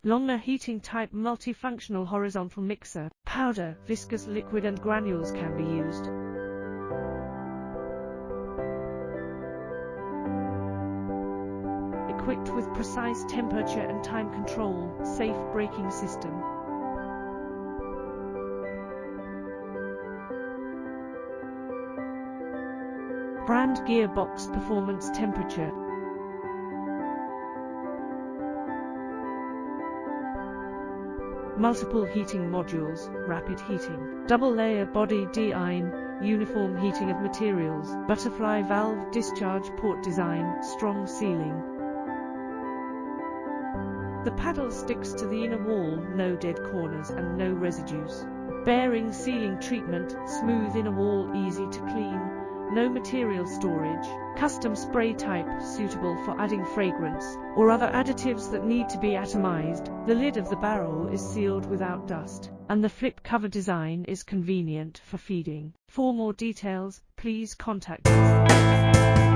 Longhe heating type multifunctional horizontal mixer. Powder, viscous liquid and granules can be used. Equipped with precise temperature and time control, safe braking system. Brand gearbox performance temperature. Multiple heating modules, rapid heating. Double layer body design, uniform heating of materials. Butterfly valve discharge port design, strong sealing. The paddle sticks to the inner wall, no dead corners and no residues. Bearing sealing treatment, smooth inner wall, easy to clean. No material storage. Custom spray type, suitable for adding fragrance or other additives that need to be atomized. The lid of the barrel is sealed without dust, and the flip cover design is convenient for feeding. For more details, please contact us.